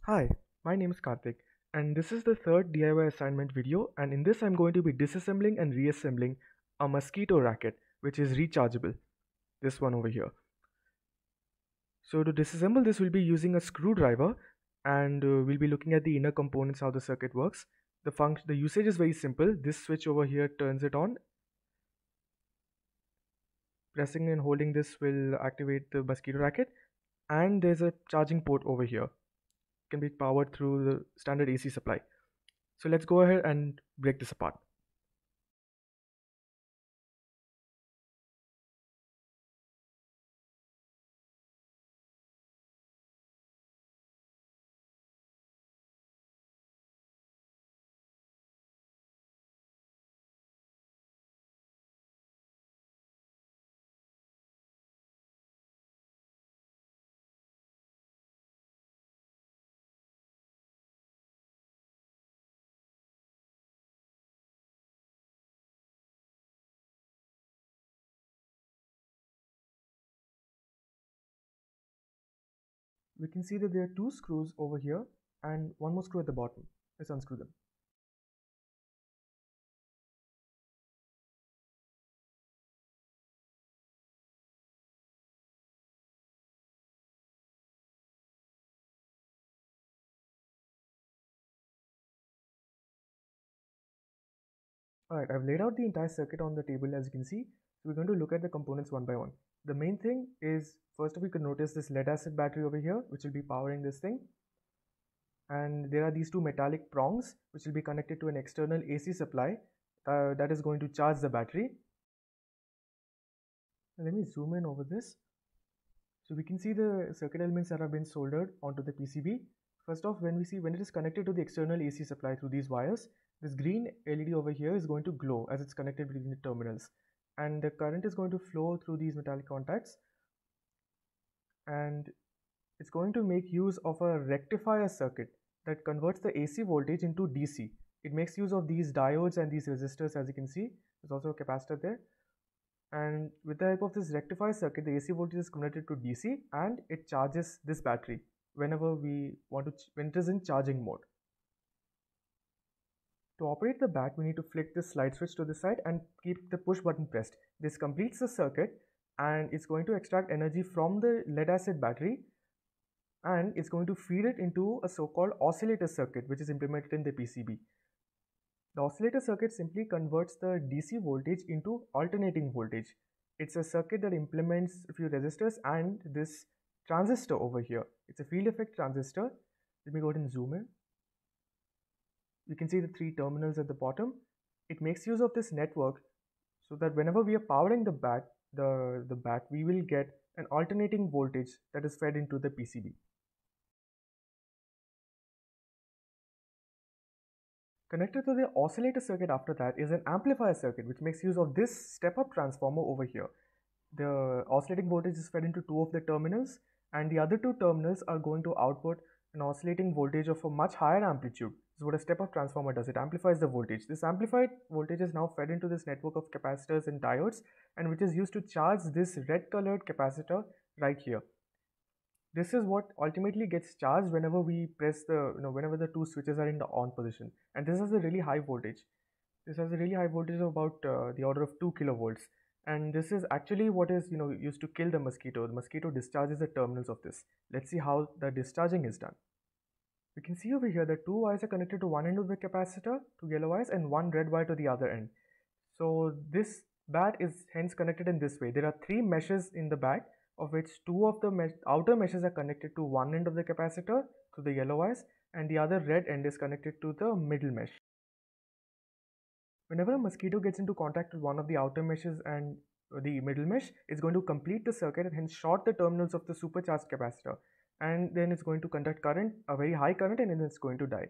Hi, my name is Karthik, and this is the third DIY assignment video. And in this, I'm going to be disassembling and reassembling a mosquito racket, which is rechargeable. This one over here. So, to disassemble this, we'll be using a screwdriver and we'll be looking at the inner components, how the circuit works. The usage is very simple. This switch over here turns it on. Pressing and holding this will activate the mosquito racket, and there's a charging port over here. It can be powered through the standard AC supply. So let's go ahead and break this apart. We can see that there are two screws over here and one more screw at the bottom. Let's unscrew them. Alright, I've laid out the entire circuit on the table as you can see. So we're going to look at the components one by one. The main thing is, first of all, you can notice this lead acid battery over here, which will be powering this thing. And there are these two metallic prongs, which will be connected to an external AC supply that is going to charge the battery. Let me zoom in over this. So we can see the circuit elements that have been soldered onto the PCB. First off, when it is connected to the external AC supply through these wires, this green LED over here is going to glow as it's connected between the terminals. And the current is going to flow through these metallic contacts, and it's going to make use of a rectifier circuit that converts the AC voltage into DC. It makes use of these diodes and these resistors, as you can see. There's also a capacitor there. And with the help of this rectifier circuit, the AC voltage is converted to DC and it charges this battery whenever we want to, when it is in charging mode. To operate the bat, we need to flick this slide switch to the side and keep the push button pressed. This completes the circuit and it's going to extract energy from the lead acid battery, and it's going to feed it into a so-called oscillator circuit which is implemented in the PCB. The oscillator circuit simply converts the DC voltage into alternating voltage. It's a circuit that implements a few resistors and this transistor over here. It's a field effect transistor. Let me go ahead and zoom in. You can see the three terminals at the bottom. It makes use of this network so that whenever we are powering the bat, we will get an alternating voltage that is fed into the PCB. Connected to the oscillator circuit after that is an amplifier circuit which makes use of this step-up transformer over here. The oscillating voltage is fed into two of the terminals, and the other two terminals are going to output an oscillating voltage of a much higher amplitude. This is what a step-up transformer does. It amplifies the voltage. This amplified voltage is now fed into this network of capacitors and diodes, and which is used to charge this red colored capacitor right here. This is what ultimately gets charged whenever we press whenever the two switches are in the on position. And this has a really high voltage. This has a really high voltage of about the order of 2 kilovolts. And this is actually what is used to kill the mosquito. The mosquito discharges the terminals of this. Let's see how the discharging is done. We can see over here that two wires are connected to one end of the capacitor, two yellow wires, and one red wire to the other end. So this bat is hence connected in this way. There are three meshes in the bat, of which two of the outer meshes are connected to one end of the capacitor to the yellow wires, and the other red end is connected to the middle mesh. Whenever a mosquito gets into contact with one of the outer meshes and the middle mesh, it's going to complete the circuit and hence short the terminals of the supercharged capacitor. And then it's going to conduct current, a very high current, and then it's going to die.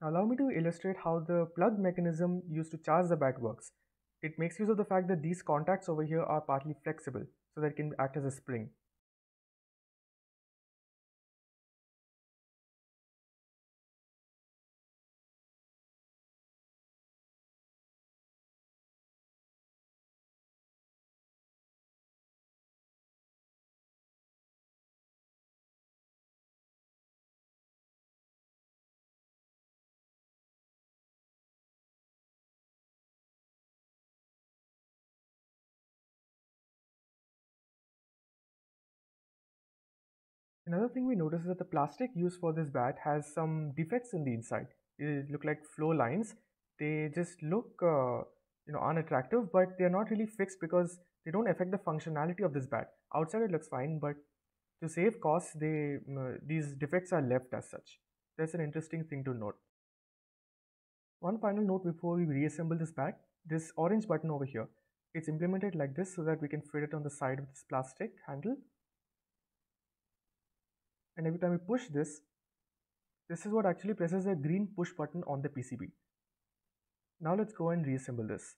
Now allow me to illustrate how the plug mechanism used to charge the bat works. It makes use of the fact that these contacts over here are partly flexible so that it can act as a spring. Another thing we notice is that the plastic used for this bat has some defects in the inside. It look like flow lines. They just look, unattractive, but they're not really fixed because they don't affect the functionality of this bat. Outside it looks fine, but to save costs, these defects are left as such. That's an interesting thing to note. One final note before we reassemble this bat: this orange button over here, it's implemented like this so that we can fit it on the side of this plastic handle. And every time we push this is what actually presses the green push button on the PCB. Now let's go and reassemble this.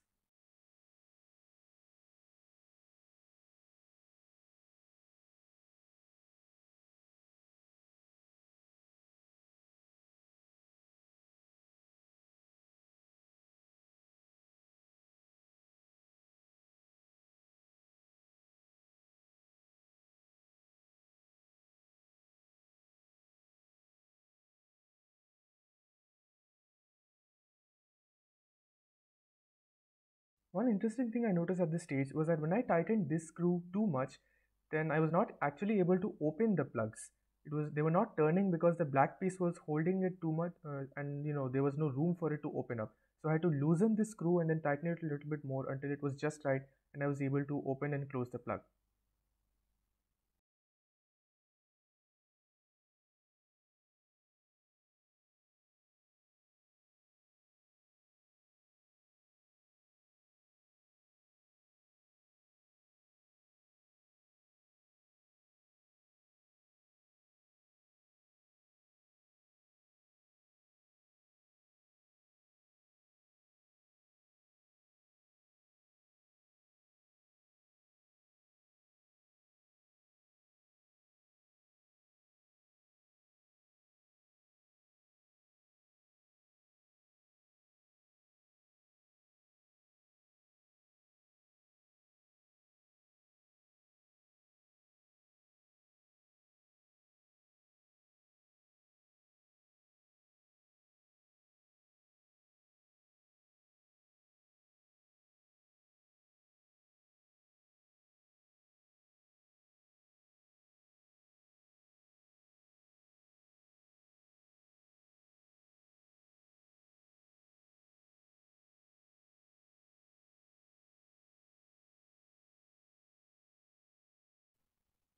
One interesting thing I noticed at this stage was that when I tightened this screw too much, then I was not actually able to open the plugs. They were not turning because the black piece was holding it too much, and there was no room for it to open up. So I had to loosen the screw and then tighten it a little bit more until it was just right, and I was able to open and close the plug.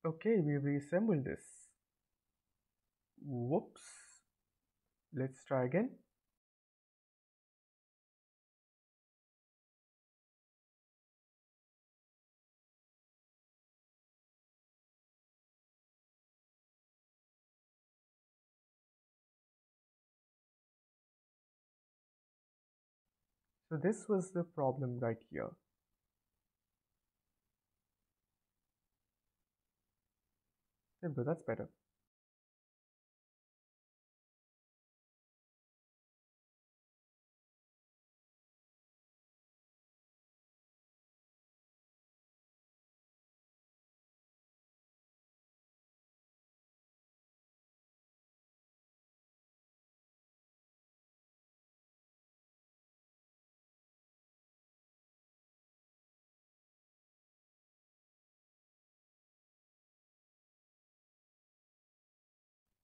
Okay, we've reassembled this. Whoops. Let's try again. So this was the problem right here. There we go, that's better.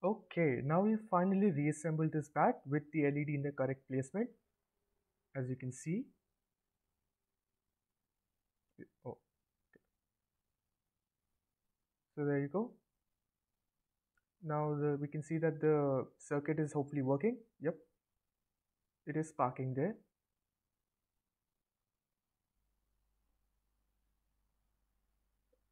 Okay, now we finally reassembled this bat with the LED in the correct placement. As you can see. Oh, so there you go. Now we can see that the circuit is hopefully working. Yep, it is sparking there.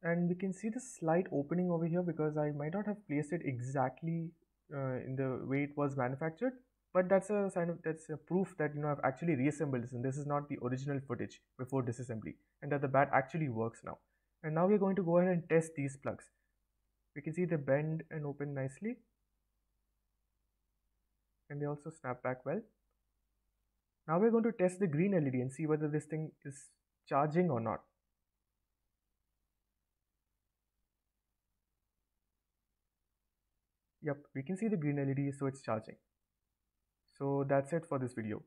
And we can see the slight opening over here because I might not have placed it exactly in the way it was manufactured. But that's a sign of that's a proof that I've actually reassembled this, and this is not the original footage before disassembly, and that the bat actually works now. And now we're going to go ahead and test these plugs. We can see they bend and open nicely, and they also snap back well. Now we're going to test the green LED and see whether this thing is charging or not. Yep, we can see the green LED, so it's charging. So that's it for this video.